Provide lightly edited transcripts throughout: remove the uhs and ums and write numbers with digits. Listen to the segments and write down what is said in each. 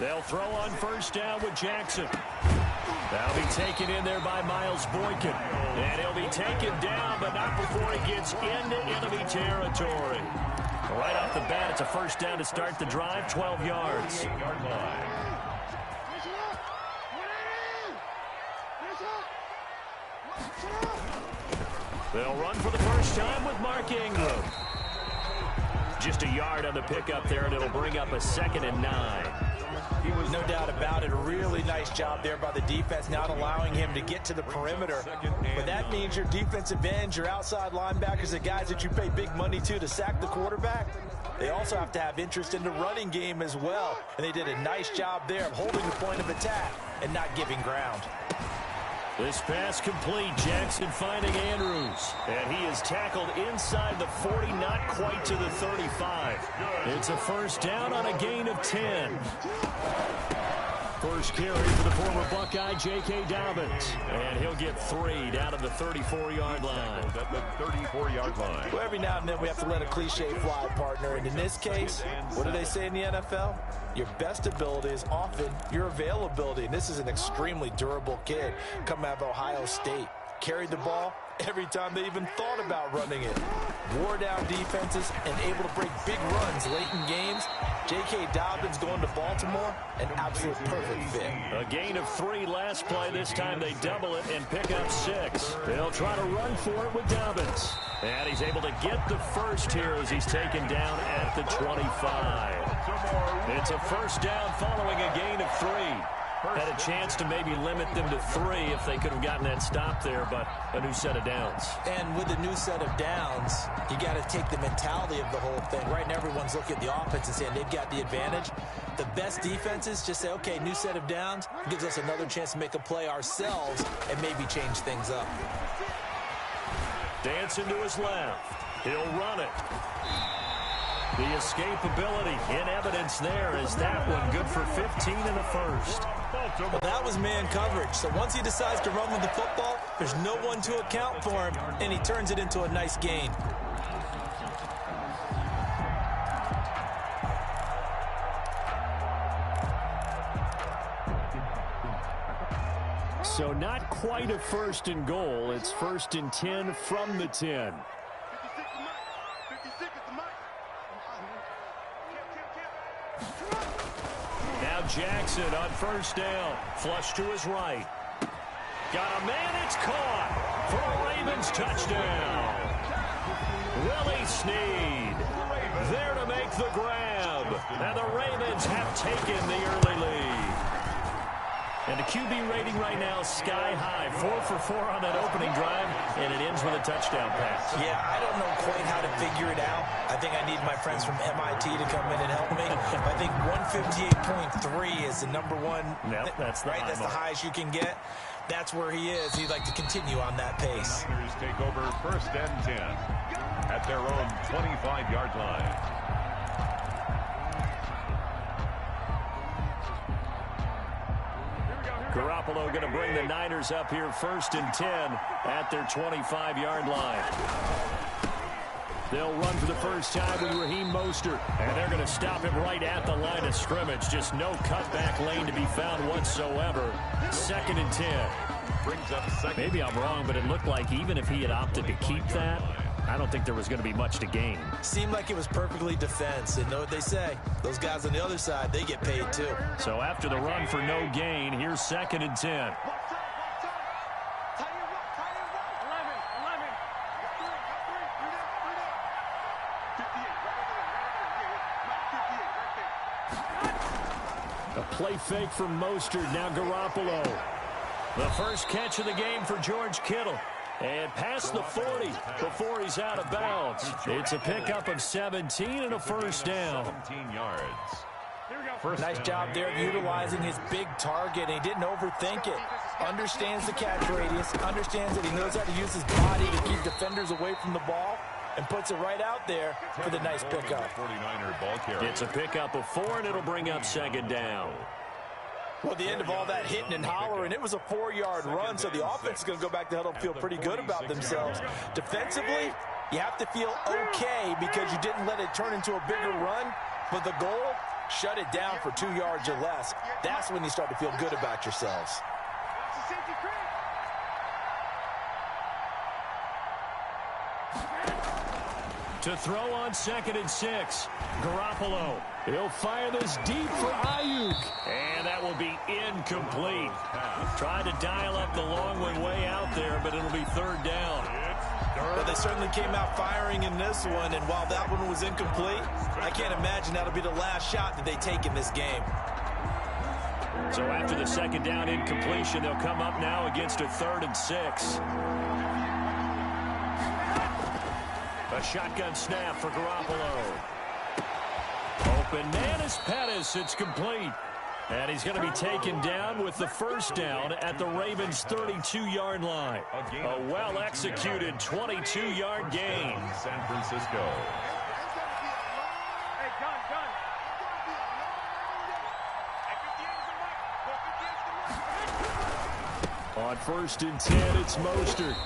They'll throw on first down with Jackson. That'll be taken in there by Miles Boykin. And he'll be taken down, but not before he gets into enemy territory. Right off the bat, it's a first down to start the drive, 12 yards. They'll run for the first time with Mark Ingram. Just a yard on the pickup there, and it'll bring up a 2nd and 9. He was no doubt about it. A really nice job there by the defense, not allowing him to get to the perimeter. But that means your defensive ends, your outside linebackers, the guys that you pay big money to sack the quarterback, they also have to have interest in the running game as well. And they did a nice job there of holding the point of attack and not giving ground. This pass complete. Jackson finding Andrews. And he is tackled inside the 40, not quite to the 35. It's a first down on a gain of 10. First carry for the former Buckeye, J.K. Dobbins. And he'll get 3 down to the 34-yard line. At the 34-yard line. Well, every now and then we have to let a cliche fly, partner. And in this case, what do they say in the NFL? Your best ability is often your availability. And this is an extremely durable kid coming out of Ohio State. Carried the ball every time they even thought about running it. Wore down defenses and able to break big runs late in games. J.K. Dobbins going to Baltimore, an absolute perfect fit. A gain of 3 last play. This time they double it and pick up 6. They'll try to run for it with Dobbins. And he's able to get the first here as he's taken down at the 25. It's a first down following a gain of 3. Had a chance to maybe limit them to 3 if they could have gotten that stop there, but a new set of downs. And with a new set of downs, you got to take the mentality of the whole thing. Right now, everyone's looking at the offense and saying they've got the advantage. The best defenses just say, okay, new set of downs gives us another chance to make a play ourselves and maybe change things up. Dancing to his left. He'll run it. The escapability in evidence there is that one good for 15 in the first. Well, that was man coverage. So once he decides to run with the football, there's no one to account for him, and he turns it into a nice gain. So not quite a 1st and goal. It's 1st and 10 from the 10. Jackson on first down. Flush to his right. Got a man. It's caught for a Ravens touchdown. Willie Snead there to make the grab. And the Ravens have taken the early lead. And the QB rating right now is sky high. 4 for 4 on that opening drive, and it ends with a touchdown pass. Yeah, I don't know quite how to figure it out. I think I need my friends from MIT to come in and help me. I think 158.3 is the number one. Yep, that's the right. That's the highest you can get. That's where he is. He'd like to continue on that pace. The Niners take over 1st and 10 at their own 25-yard line. Garoppolo going to bring the Niners up here 1st and 10 at their 25-yard line. They'll run for the first time with Raheem Mostert, and they're going to stop him right at the line of scrimmage. Just no cutback lane to be found whatsoever. 2nd and 10. Brings up second. Maybe I'm wrong, but it looked like even if he had opted to keep that, I don't think there was going to be much to gain. Seemed like it was perfectly defense. And know what they say? Those guys on the other side, they get paid too. So after the run for no gain, here's 2nd and 10. A play fake from Mostert. Now Garoppolo. The first catch of the game for George Kittle. And past the 40 before he's out of bounds. It's a pickup of 17 and a first down. 17 yards. Nice job there of utilizing his big target. He didn't overthink it. Understands the catch radius. Understands that he knows how to use his body to keep defenders away from the ball. And puts it right out there for the nice pickup. 49er ball carrier. It's a pickup of 4, and it'll bring up 2nd down. Well, the end of all that hitting and hollering, it was a 4-yard run, so the offense is going to go back to huddle and feel pretty good about themselves. Defensively, you have to feel okay because you didn't let it turn into a bigger run, but the goal, shut it down for 2 yards or less. That's when you start to feel good about yourselves. To throw on 2nd and 6. Garoppolo. He'll fire this deep for Ayuk. And that will be incomplete. Tried to dial up the long one way out there, but it'll be 3rd down. Well, they certainly came out firing in this one, and while that one was incomplete, I can't imagine that'll be the last shot that they take in this game. So after the 2nd down incompletion, they'll come up now against a 3rd and 6. A shotgun snap for Garoppolo. Open man is Pettis. It's complete. And he's going to be taken down with the 1st down at the Ravens' 32-yard line. A well-executed 22-yard gain. San Francisco. On 1st and 10, it's Mostert.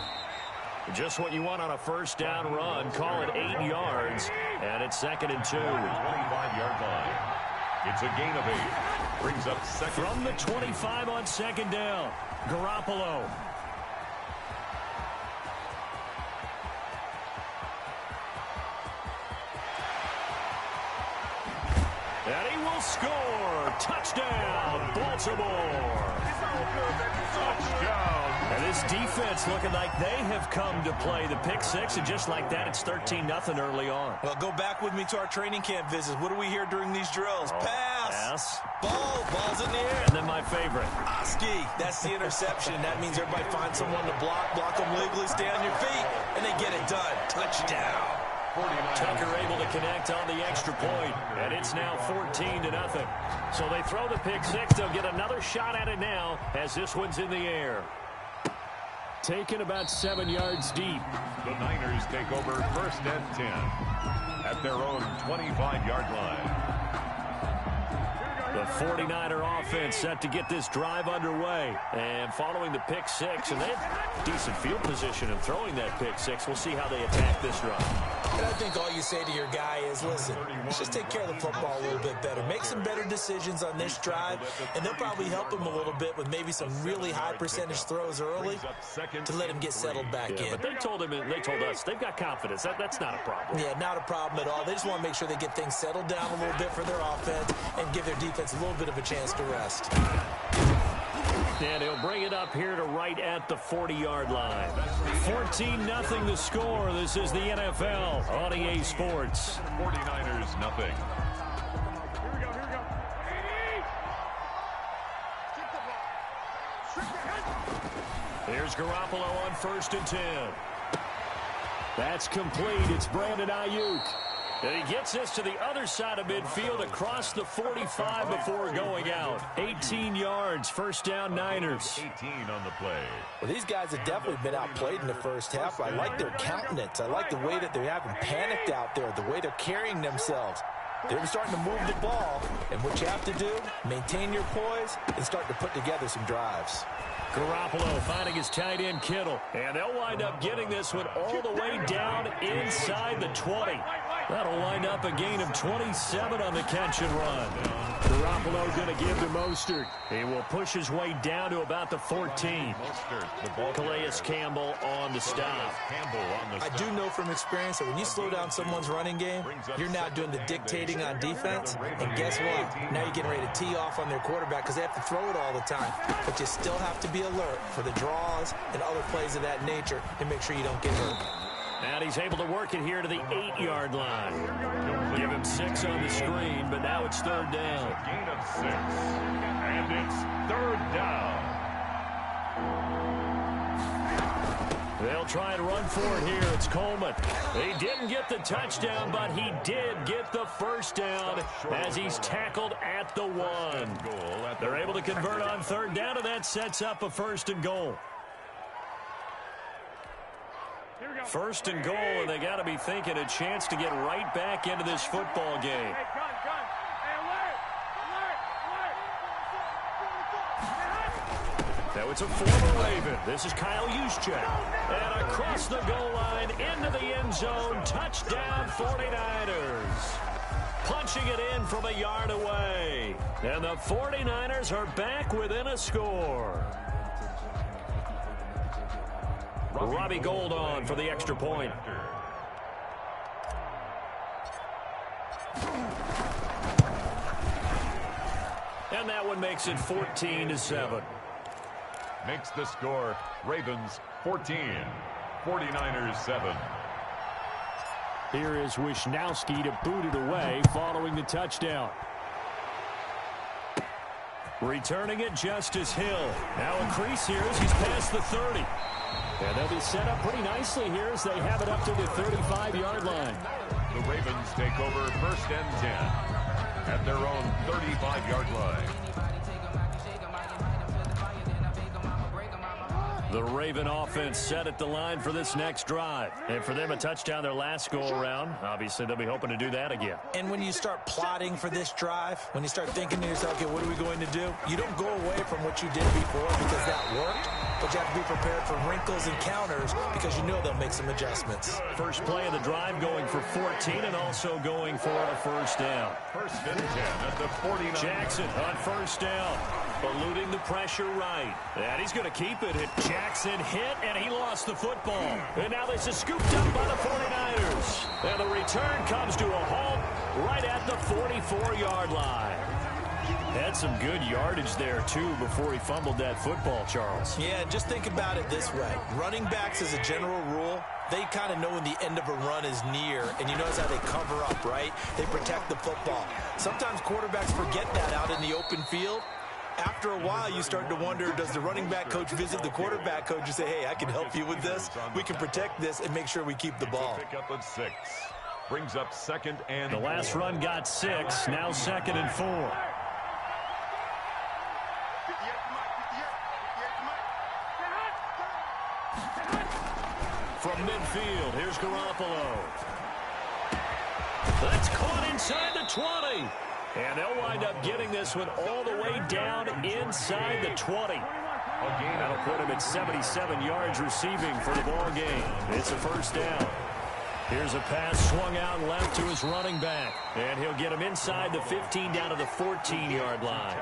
Just what you want on a 1st down run. Call it 8 yards. And it's 2nd and 2. 25-yard line. It's a gain of 8. Brings up 2nd. From the 25 on 2nd down. Garoppolo. And he will score. Touchdown, Baltimore. Touchdown. And this defense looking like they have come to play the pick 6, and just like that, it's 13-0 early on. Well, go back with me to our training camp visits. What do we hear during these drills? Pass. Ball's in the air. And then my favorite. Oski, that's the interception. That means everybody finds someone to block them legally, stay on your feet, and they get it done. Touchdown. Tucker able to connect on the extra point, and it's now 14-0. So they throw the pick 6. They'll get another shot at it now as this one's in the air. Taken about 7 yards deep. The Niners take over 1st and 10 at their own 25-yard line. The 49er offense set to get this drive underway. And following the pick 6, and they have decent field position in throwing that pick 6. We'll see how they attack this drive. And I think all you say to your guy is, listen, let's just take care of the football a little bit better. Make some better decisions on this drive, and they'll probably help him a little bit with maybe some really high percentage throws early to let him get settled back in. But they told him, and they told us, they've got confidence. That's not a problem. Yeah, not a problem at all. They just want to make sure they get things settled down a little bit for their offense and give their defense a little bit of a chance to rest. And he'll bring it up here to right at the 40-yard line. 14-0 the score. This is the NFL on EA Sports. 49ers nothing. Here's Garoppolo on 1st and 10. That's complete. It's Brandon Ayuk. And he gets this to the other side of midfield across the 45 before going out. 18 yards, 1st down Niners. 18 on the play. Well, these guys have definitely been outplayed in the first half. I like their countenance. I like the way that they haven't panicked out there, the way they're carrying themselves. They're starting to move the ball, and what you have to do, maintain your poise and start to put together some drives. Garoppolo finding his tight end Kittle, and they'll wind up getting this one all the way down inside the 20. That'll wind up a gain of 27 on the catch and run. Garoppolo going to give to Mostert. He will push his way down to about the 14. Calais Campbell on the stop. I do know from experience that when you slow down someone's running game, you're now doing the dictating on defense. And guess what? Now you're getting ready to tee off on their quarterback because they have to throw it all the time. But you still have to be alert for the draws and other plays of that nature to make sure you don't get hurt. And he's able to work it here to the 8-yard line. Give him 6 on the screen, but now it's 3rd down. Gain of 6. And it's 3rd down. They'll try and run for it here. It's Coleman. He didn't get the touchdown, but he did get the 1st down as he's tackled at the 1. They're able to convert on 3rd down, and that sets up a 1st and goal. 1st and goal, and they got to be thinking a chance to get right back into this football game. Now it's a former Raven. This is Kyle Juszczyk. And across the goal line into the end zone. Touchdown 49ers. punching it in from a yard away. And the 49ers are back within a score. Robbie Gould on for the extra point. And that one makes it 14-7. Makes the score Ravens 14, 49ers 7. Here is Wisnowski to boot it away following the touchdown. Returning it, Justice Hill. Now a crease here as he's past the 30. And they'll be set up pretty nicely here as they have it up to the 35-yard line. The Ravens take over 1st and 10 at their own 35-yard line. The Raven offense set at the line for this next drive. And for them, a touchdown their last go-around. Obviously, they'll be hoping to do that again. And when you start plotting for this drive, when you start thinking to yourself, okay, what are we going to do? You don't go away from what you did before because that worked, but you have to be prepared for wrinkles and counters because you know they'll make some adjustments. First play of the drive going for 14 and also going for a first down. 1st and 10 at the 49. Jackson on first down. Eluding the pressure right. And he's going to keep it. Jackson hit, and he lost the football. And now this is scooped up by the 49ers. And the return comes to a halt right at the 44-yard line. Had some good yardage there, too, before he fumbled that football, Charles. Yeah, just think about it this way. Running backs, as a general rule, they kind of know when the end of a run is near, and you notice how they cover up, right? They protect the football. Sometimes quarterbacks forget that out in the open field. After a while, you start to wonder, does the running back coach visit the quarterback coach and say, hey, I can help you with this. We can protect this and make sure we keep the ball. Pick up at 6. Brings up 2nd and the last 4. run got 6, now 2nd and 4. From midfield, here's Garoppolo. That's caught inside the 20. And they'll wind up getting this one all the way down inside the 20. That'll put him at 77 yards receiving for the ball game. It's a first down. Here's a pass swung out left to his running back. And he'll get him inside the 15 down to the 14-yard line.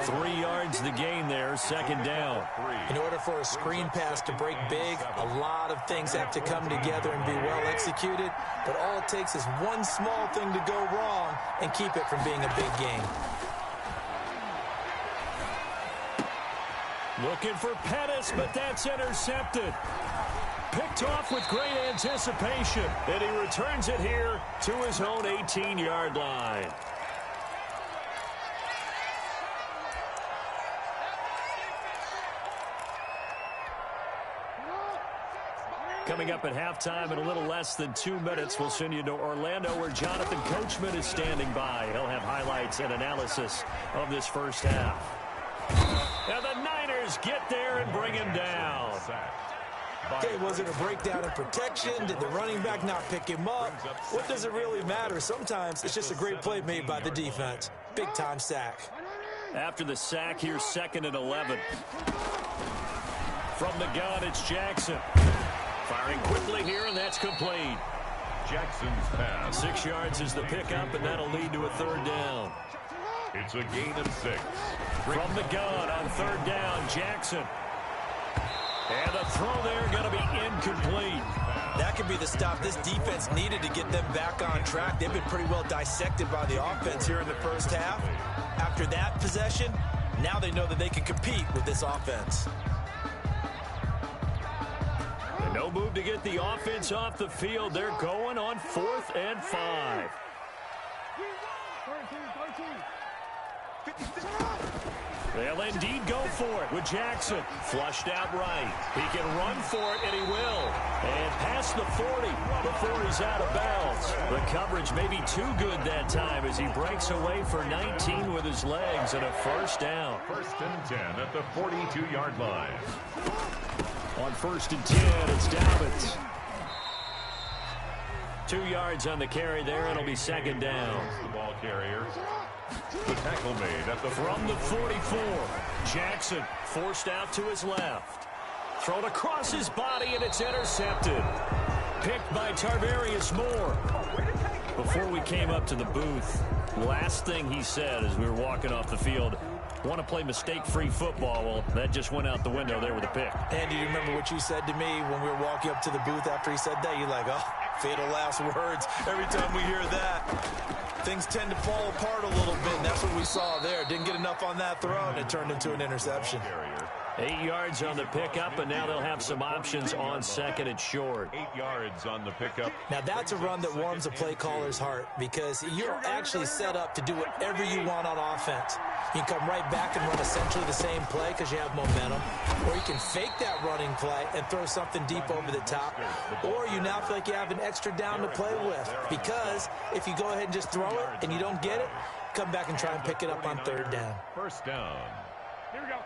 3 yards the gain there, 2nd down. In order for a screen pass to break big, a lot of things have to come together and be well executed. But all it takes is one small thing to go wrong and keep it from being a big game. Looking for Pettis, but that's intercepted. Picked off with great anticipation, and he returns it here to his own 18-yard line. Coming up at halftime in a little less than 2 minutes, we'll send you to Orlando where Jonathan Coachman is standing by. He'll have highlights and analysis of this first half. And the Niners get there and bring him down. Okay, was it a breakdown in protection? Did the running back not pick him up? What does it really matter? Sometimes it's just a great play made by the defense. Big-time sack. After the sack, here's 2nd and 11. From the gun, it's Jackson. Firing quickly here, and that's complete. Jackson's pass. 6 yards is the pickup, and that'll lead to a 3rd down. It's a gain of 6. From the gun on 3rd down, Jackson. And the throw there going to be incomplete. That could be the stop this defense needed to get them back on track. They've been pretty well dissected by the offense here in the first half. After that possession, now they know that they can compete with this offense. And no move to get the offense off the field. They're going on 4th and 5. They'll indeed go for it with Jackson. Flushed out right. He can run for it, and he will. And past the 40 before he's out of bounds. The coverage may be too good that time as he breaks away for 19 with his legs and a first down. 1st and 10 at the 42-yard line. On 1st and 10, it's Dobbins. 2 yards on the carry there, and it'll be 2nd down. The ball carrier. The tackle made at the from the 44. Jackson forced out to his left. Thrown across his body, and it's intercepted. Picked by Tarvarius Moore. Before we came up to the booth, last thing he said as we were walking off the field, want to play mistake-free football. Well, that just went out the window there with a pick. And do you remember what you said to me when we were walking up to the booth after he said that? You're like, oh, fatal last words. Every time we hear that, things tend to fall apart a little bit, and that's what we saw there. Didn't get enough on that throw, and it turned into an interception. 8 yards on the pickup, and now they'll have some options on second and short. 8 yards on the pickup. Now, that's a run that warms a play caller's heart because you're actually set up to do whatever you want on offense. You can come right back and run essentially the same play because you have momentum, or you can fake that running play and throw something deep over the top, or you now feel like you have an extra down to play with because if you go ahead and just throw it and you don't get it, come back and try and pick it up on third down. First down. Here we go.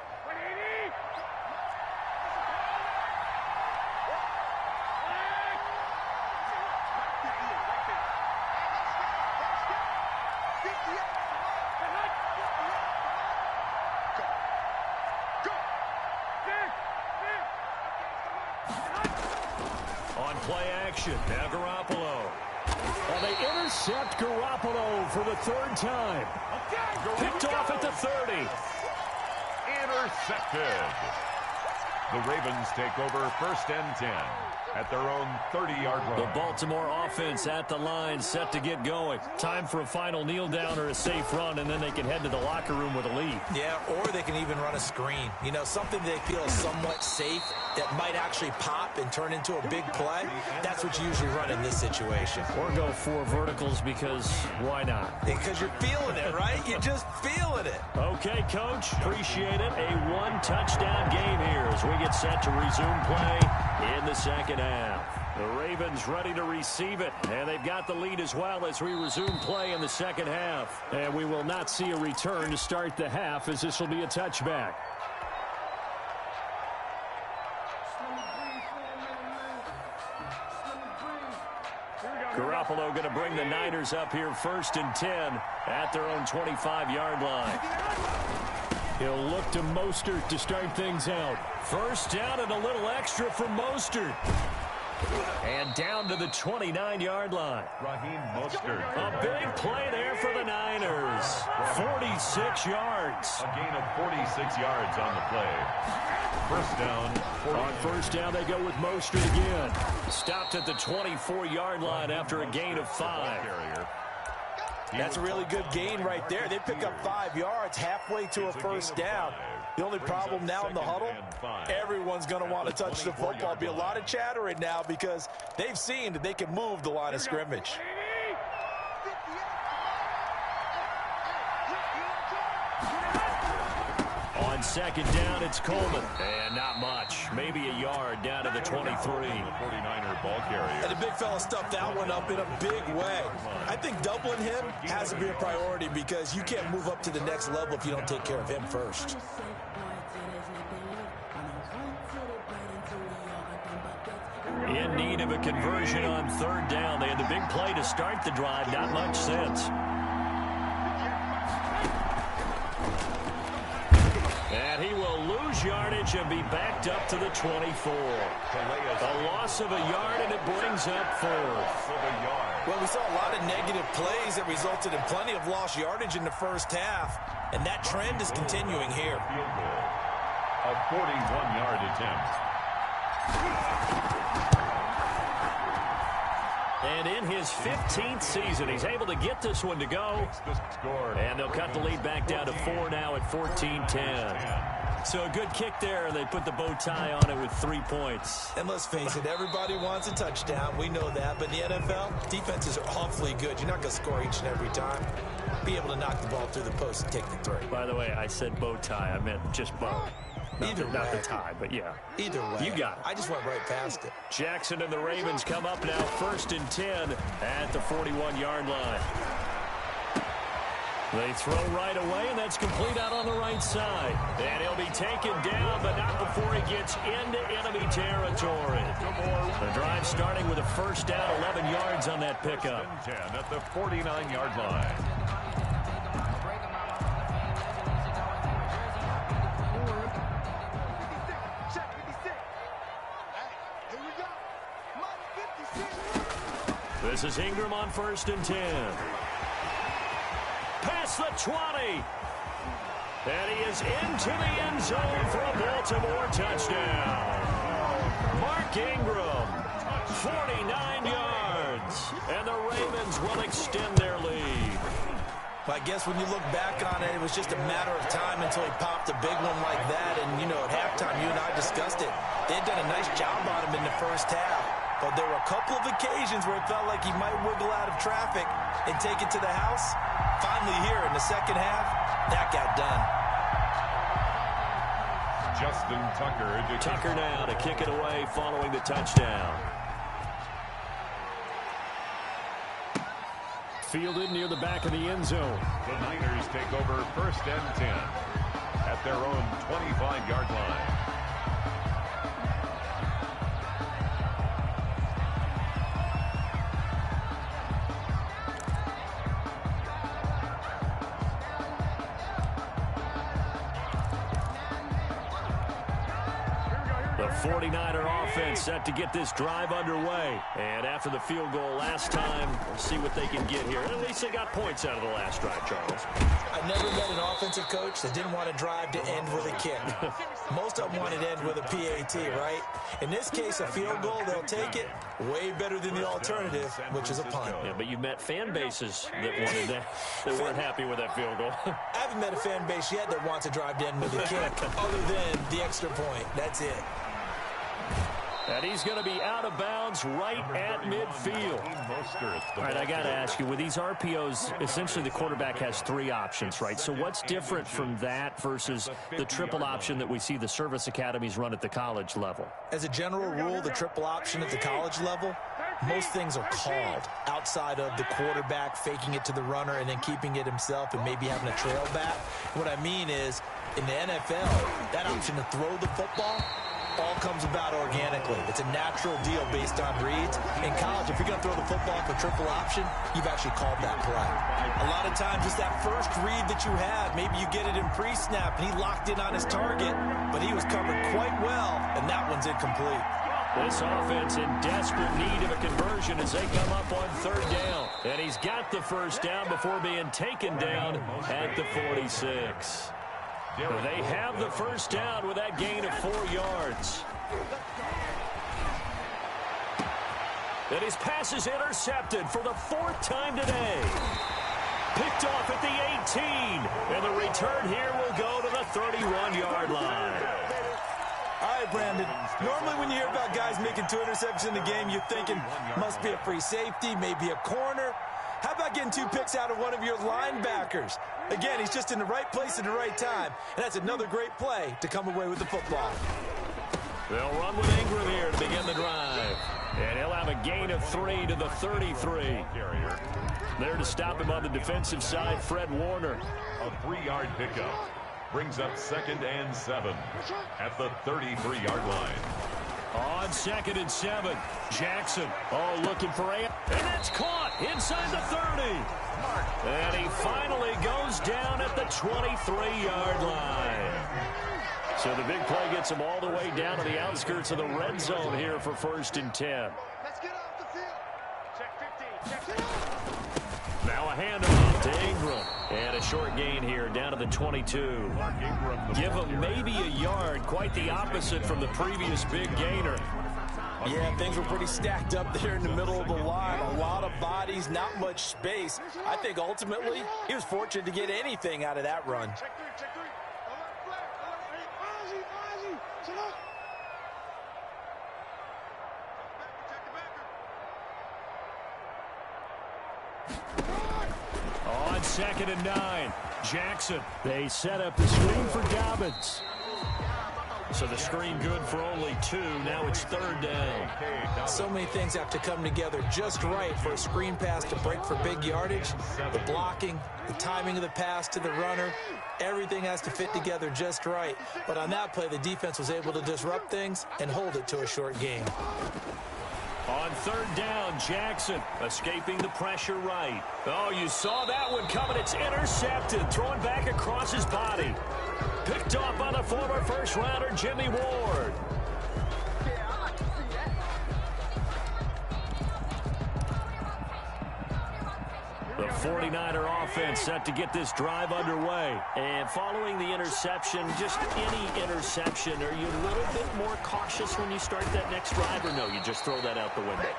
Play action. Now Garoppolo. And they intercept Garoppolo for the third time. Picked off at the 30. Intercepted. The Ravens take over first and 10 at their own 30-yard line. The Baltimore offense at the line, set to get going. Time for a final kneel down or a safe run, and then they can head to the locker room with a lead. Yeah, or they can even run a screen. You know, something they feel is somewhat safe that might actually pop and turn into a big play. That's what you usually run in this situation. Or go 4 verticals because why not? Because you're feeling it, right? You're just feeling it. Okay, Coach. Appreciate it. A 1-touchdown game here as we get set to resume play in the second half. The Ravens ready to receive it, and they've got the lead as well as we resume play in the second half. And we will not see a return to start the half as this will be a touchback. Garoppolo going to bring the Niners up here first and 10 at their own 25-yard line. He'll look to Mostert to start things out. First down and a little extra for Mostert. And down to the 29-yard line. Raheem Mostert. A big play there for the Niners. 46 yards. A gain of 46 yards on the play. First down. On first down, they go with Mostert again. Stopped at the 24-yard line after a gain of 5. That's a really good gain right there. They pick up 5 yards halfway to a first down. The only problem now in the huddle, everyone's going to want to touch the football. Be a lot of chattering now because they've seen that they can move the line of scrimmage. On second down, it's Coleman. And not much. Maybe a yard down to the 23. 49er ball carrier. And the big fella stuffed that one up in a big way. I think doubling him has to be a priority because you can't move up to the next level if you don't take care of him first. In need of a conversion on third down. They had the big play to start the drive. Not much sense. And he will lose yardage and be backed up to the 24. A loss of a yard, and it brings up 4th. Well, we saw a lot of negative plays that resulted in plenty of lost yardage in the first half, and that trend is continuing here. A 41-yard attempt. And in his 15th season, he's able to get this one to go. And they'll cut the lead back down to 4 now at 14-10. So a good kick there, and they put the bow tie on it with 3 points. And let's face it, everybody wants a touchdown. We know that. But in the NFL, defenses are awfully good. You're not going to score each and every time. Be able to knock the ball through the post and take the 3. By the way, I said bow tie. I meant just bow. Not the tie, but yeah. Either way. You got it. I just went right past it. Jackson and the Ravens come up now first and 10 at the 41-yard line. They throw right away, and that's complete out on the right side. And he'll be taken down, but not before he gets into enemy territory. The drive starting with a first down, 11 yards on that pickup. 10 at the 49-yard line. This is Ingram on 1st and 10. Past the 20. And he is into the end zone for a Baltimore touchdown. Mark Ingram, 49 yards. And the Ravens will extend their lead. I guess when you look back on it, it was just a matter of time until he popped a big one like that. And, you know, at halftime, you and I discussed it. They had done a nice job on him in the first half. But there were a couple of occasions where it felt like he might wiggle out of traffic and take it to the house. Finally here in the second half, that got done. Justin Tucker. Tucker now to kick it away following the touchdown. Fielded near the back of the end zone. The Niners take over 1st and 10 at their own 25-yard line. The 49er offense set to get this drive underway. And after the field goal last time, we'll see what they can get here. At least they got points out of the last drive, Charles. I've never met an offensive coach that didn't want to drive to end with a kick. Most of them wanted to end with a PAT, right? In this case, a field goal, they'll take it. Way better than the alternative, which is a punt. Yeah, but you've met fan bases that wanted that, that weren't happy with that field goal. I haven't met a fan base yet that wants to drive to end with a kick, other than the extra point. That's it. And he's going to be out of bounds right at midfield. All right, I got to ask you, with these RPOs, essentially the quarterback has 3 options, right? So what's different from that versus the triple option that we see the service academies run at the college level? As a general rule, the triple option at the college level, most things are called outside of the quarterback faking it to the runner and then keeping it himself and maybe having a trail back. What I mean is, in the NFL, that option to throw the football all comes about organically. It's a natural deal based on reads. In college, if you're going to throw the football for triple option, you've actually called that play. A lot of times, it's that first read that you have. Maybe you get it in pre-snap, and he locked in on his target, but he was covered quite well, and that one's incomplete. This offense in desperate need of a conversion as they come up on 3rd down. And he's got the first down before being taken down at the 46. They have the first down with that gain of 4 yards. And his pass is intercepted for the 4th time today. Picked off at the 18. And the return here will go to the 31-yard line. All right, Brandon. Normally when you hear about guys making 2 interceptions in the game, you're thinking must be a free safety, maybe a corner. How about getting 2 picks out of one of your linebackers? Again, he's just in the right place at the right time. And that's another great play to come away with the football. They'll run with Ingram here to begin the drive. And he'll have a gain of 3 to the 33. There to stop him on the defensive side, Fred Warner. A 3-yard pickup brings up 2nd and 7 at the 33-yard line. On 2nd and 7, Jackson, looking for and that's caught inside the 30. And he finally goes down at the 23-yard line. So the big play gets him all the way down to the outskirts of the red zone here for 1st and 10. Let's get off the field. Check 15. Check 15. Now a handoff to Ingram. And a short gain here down to the 22. Give him maybe a yard, quite the opposite from the previous big gainer. Yeah, things were pretty stacked up there in the middle of the line. A lot of bodies, not much space. I think ultimately he was fortunate to get anything out of that run. Check 3. Check 3. Alert flag. Alert. Ozzy. Sit up. On 2nd and 9, Jackson. They set up the screen for Dobbins. So the screen good for only 2. Now it's 3rd down. So many things have to come together just right for a screen pass to break for big yardage. The blocking, the timing of the pass to the runner, everything has to fit together just right. But on that play, the defense was able to disrupt things and hold it to a short game. On 3rd down, Jackson escaping the pressure right. Oh, you saw that one coming. It's intercepted, thrown back across his body. Picked off by the former first-rounder, Jimmy Ward. The 49er offense set to get this drive underway. And following the interception, just any interception, are you a little bit more cautious when you start that next drive, or no, you just throw that out the window?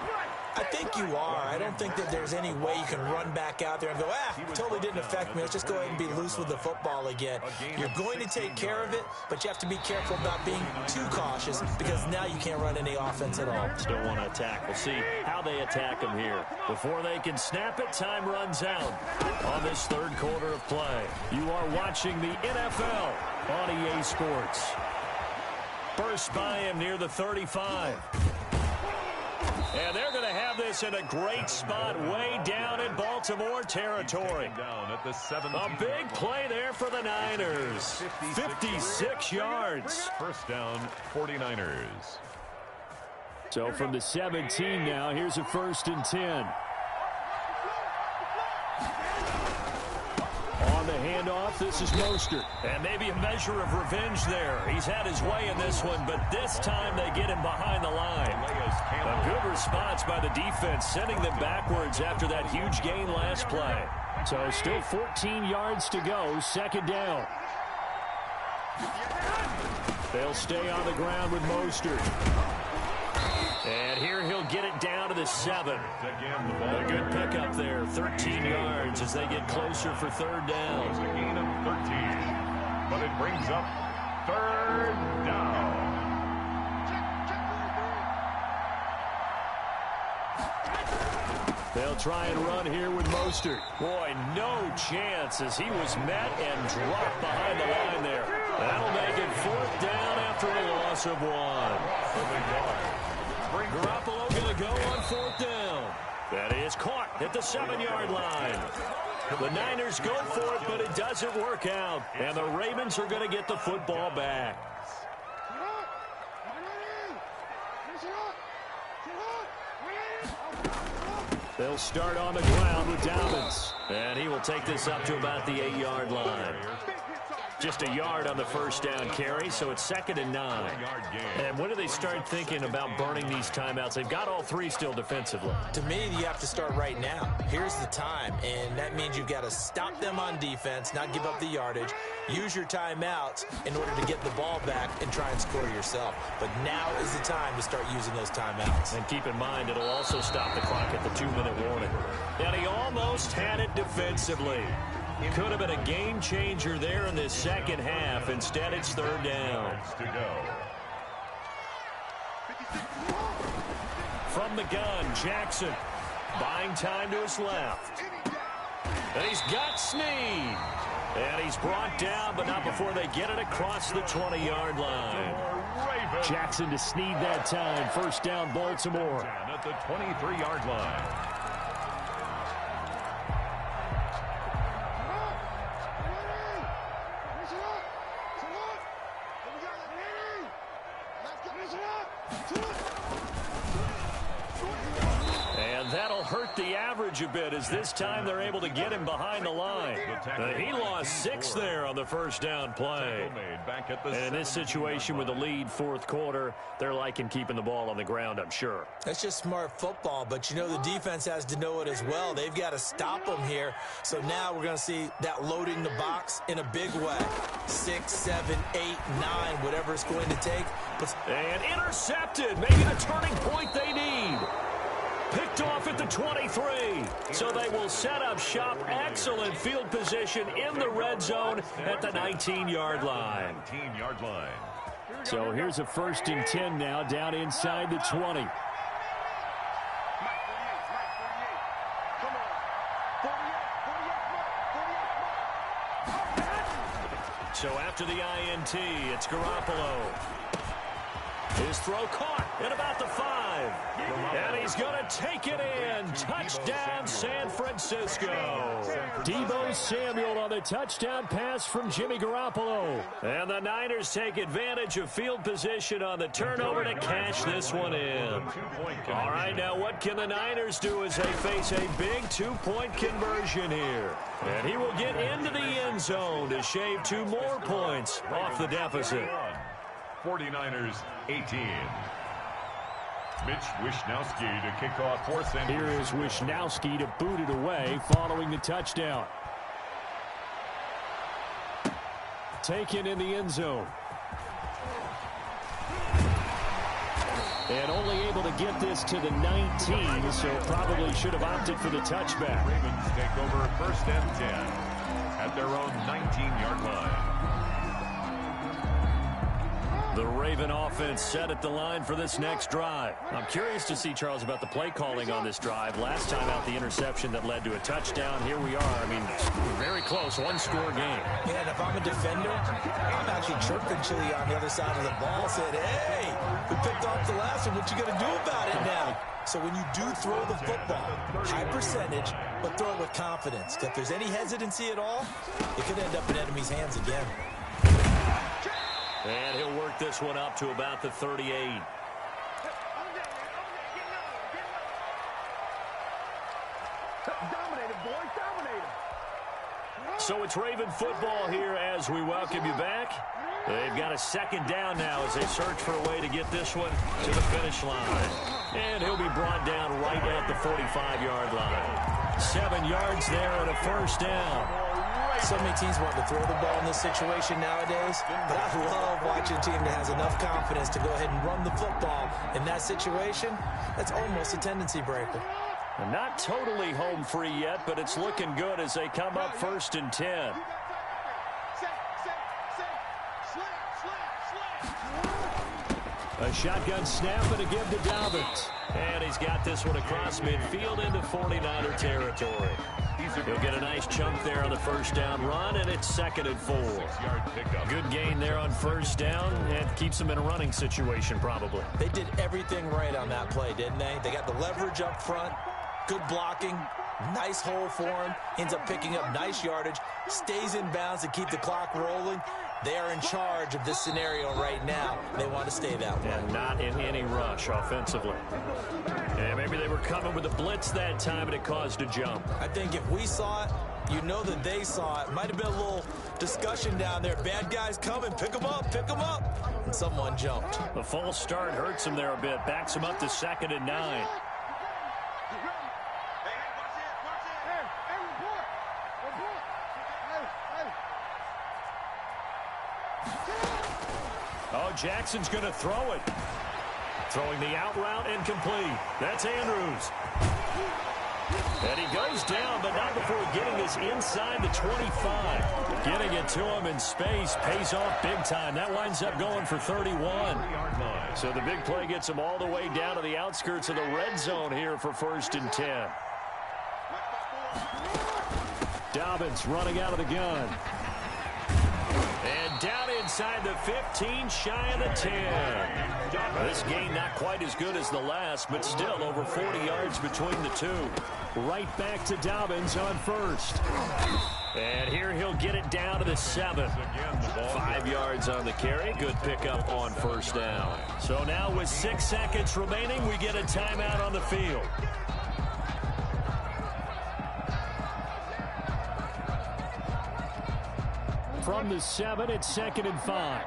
I think you are. I don't think that there's any way you can run back out there and go, totally didn't affect me. Let's just go ahead and be loose with the football again. You're going to take care of it, but you have to be careful about being too cautious because now you can't run any offense at all. Still want to attack. We'll see how they attack them here. Before they can snap it, time runs out on this third quarter of play. You are watching the NFL on EA Sports. Burst by him near the 35. And they're going to have this in a great spot way down in Baltimore territory. Down at the 17. A big play there for the Niners. 56 yards. First down, 49ers. So from the 17 now, here's a 1st and 10. On the handoff, this is Mostert. And maybe a measure of revenge there. He's had his way in this one, but this time they get him behind the line. A good response by the defense, sending them backwards after that huge gain last play. So still 14 yards to go, 2nd down. They'll stay on the ground with Mostert. And here he'll get it down to the 7. A good pickup there, 13 yards as they get closer for 3rd down. It's a gain of 13, but it brings up 3rd down. They'll try and run here with Mostert. Boy, no chance as he was met and dropped behind the line there. That'll make it 4th down after a loss of 1. Garoppolo going to go on 4th down. That is caught at the 7-yard line. The Niners go for it, but it doesn't work out. And the Ravens are going to get the football back. They'll start on the ground with Dobbins. And he will take this up to about the 8-yard line. Just a yard on the 1st down carry, so it's 2nd and 9. And when do they start thinking about burning these timeouts? They've got all 3 still defensively. To me, you have to start right now. Here's the time, and that means you've got to stop them on defense, not give up the yardage, use your timeouts in order to get the ball back and try and score yourself. But now is the time to start using those timeouts. And keep in mind, it'll also stop the clock at the 2-minute warning. And he almost had it defensively. Could have been a game changer there in this 2nd half. Instead, it's 3rd down. From the gun, Jackson buying time to his left. And he's got Snead. And he's brought down, but not before they get it across the 20-yard line. Jackson to Snead that time. 1st down, Baltimore. At the 23-yard line. And that'll hurt the average a bit as this time they're able to get him behind the line. He lost 6 there on the 1st down play. And in this situation with the lead 4th quarter, they're liking keeping the ball on the ground, I'm sure. That's just smart football, but you know the defense has to know it as well. They've got to stop them here. So now we're going to see that loading the box in a big way. 6, 7, 8, 9, whatever it's going to take. And intercepted, maybe the turning point they need. Picked off at the 23. So they will set up shop. Excellent field position in the red zone at the 19-yard line. So here's a 1st and 10 now down inside the 20. So after the INT, it's Garoppolo. His throw caught at about the 5. And he's going to take it in. Touchdown, San Francisco. Deebo Samuel on the touchdown pass from Jimmy Garoppolo. And the Niners take advantage of field position on the turnover to cash this one in. All right, now what can the Niners do as they face a big 2-point conversion here? And he will get into the end zone to shave 2 more points off the deficit. 49ers 18. Mitch Wishnowski to kick off for San Here is Wishnowski to boot it away following the touchdown. Taken in the end zone. And only able to get this to the 19, so probably should have opted for the touchback. Ravens take over 1st and 10 at their own 19-yard line. The Raven offense set at the line for this next drive. I'm curious to see, Charles, about the play calling on this drive. Last time out, the interception that led to a touchdown. Here we are. I mean, very close, one-score game. Yeah, and if I'm a defender, I'm actually chirping Chili on the other side of the ball, saying, hey, we picked off the last one. What you going to do about it now? So when you do throw the football, high percentage, but throw it with confidence. If there's any hesitancy at all, it could end up in enemy's hands again. And he'll work this one up to about the 38. So it's Raven football here as we welcome you back. They've got a second down now as they search for a way to get this one to the finish line. And he'll be brought down right at the 45-yard line. 7 yards there and a first down. So many teams want to throw the ball in this situation nowadays, but I love watching a team that has enough confidence to go ahead and run the football. In that situation, that's almost a tendency breaker. And not totally home free yet, but it's looking good as they come up 1st and 10. A shotgun snap and a give to Dobbins. And he's got this one across midfield into 49er territory. He'll get a nice chunk there on the first down run, and it's 2nd and 4. Good gain there on first down, and keeps him in a running situation probably. They did everything right on that play, didn't they? They got the leverage up front, good blocking, nice hole for him, ends up picking up nice yardage, stays in bounds to keep the clock rolling. They are in charge of this scenario right now. They want to stay that way. And not in any rush offensively. And maybe they were coming with a blitz that time, and it caused a jump. I think if we saw it, you know that they saw it. Might have been a little discussion down there. Bad guys coming. Pick them up. Pick them up. And someone jumped. The false start hurts him there a bit. Backs him up to 2nd and 9. Oh, Jackson's going to throw it. Throwing the out route incomplete. That's Andrews. And he goes down, but not before getting this inside the 25. Getting it to him in space pays off big time. That winds up going for 31. So the big play gets him all the way down to the outskirts of the red zone here for 1st and 10. Dobbins running out of the gun. And down inside the 15, shy of the 10. This game not quite as good as the last, but still over 40 yards between the two. Right back to Dobbins on first. And here he'll get it down to the 7. 5 yards on the carry. Good pickup on first down. So now with 6 seconds remaining, we get a timeout on the field. From the 7, it's 2nd and 5.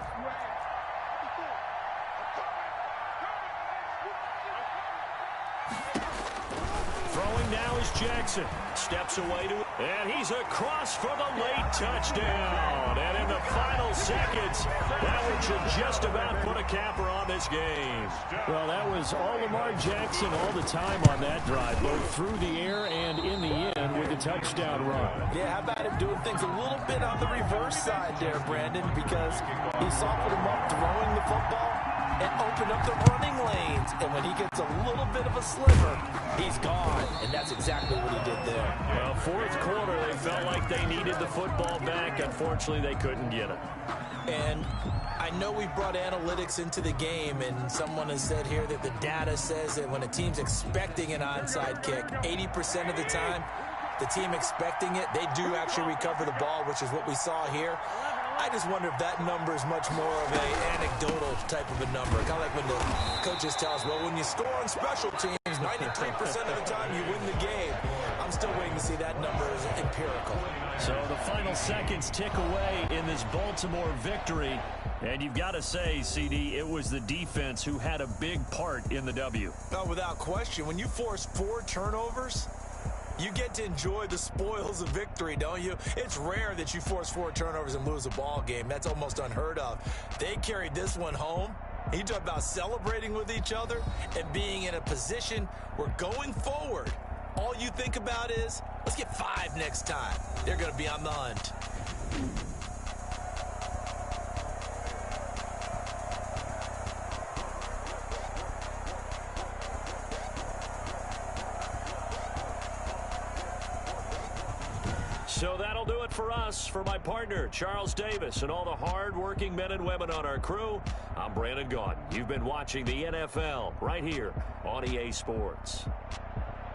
Throwing now is Jackson. Steps away to it. And he's across for the late touchdown. And in the final seconds, that one should just about put a capper on this game. Well, that was all Lamar Jackson all the time on that drive, both through the air and in the end with a touchdown run. Yeah, how about him doing things a little bit on the reverse side there, Brandon, because he softened him up throwing the football and opened up the running lanes. And when he gets a little bit of a sliver, he's gone. And that's exactly what he did there. Well, 4th quarter, they felt like they needed the football back. Unfortunately, they couldn't get it. And I know we brought analytics into the game, and someone has said here that the data says that when a team's expecting an onside kick, 80% of the time, the team expecting it, they do actually recover the ball, which is what we saw here. I just wonder if that number is much more of an anecdotal type of a number. Kind of like when the coaches tell us, well, when you score on special teams, 93% of the time you win the game. I'm still waiting to see that number is empirical. So the final seconds tick away in this Baltimore victory. And you've got to say, CD, it was the defense who had a big part in the W. No, without question. When you force 4 turnovers, you get to enjoy the spoils of victory, don't you? It's rare that you force 4 turnovers and lose a ball game. That's almost unheard of. They carried this one home. You talk about celebrating with each other and being in a position where going forward, all you think about is, let's get 5 next time. They're going to be on the hunt. So that'll do it for us. For my partner, Charles Davis, and all the hard-working men and women on our crew, I'm Brandon Gaudin. You've been watching the NFL right here on EA Sports.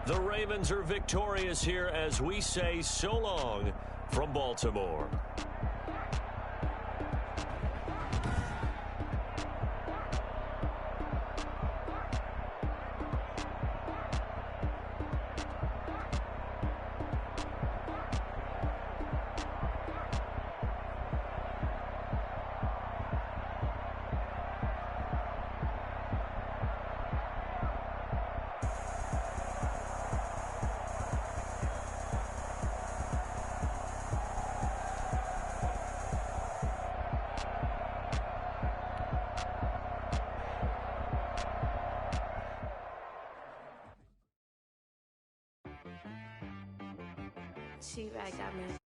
The Ravens are victorious here as we say so long from Baltimore. She right got me.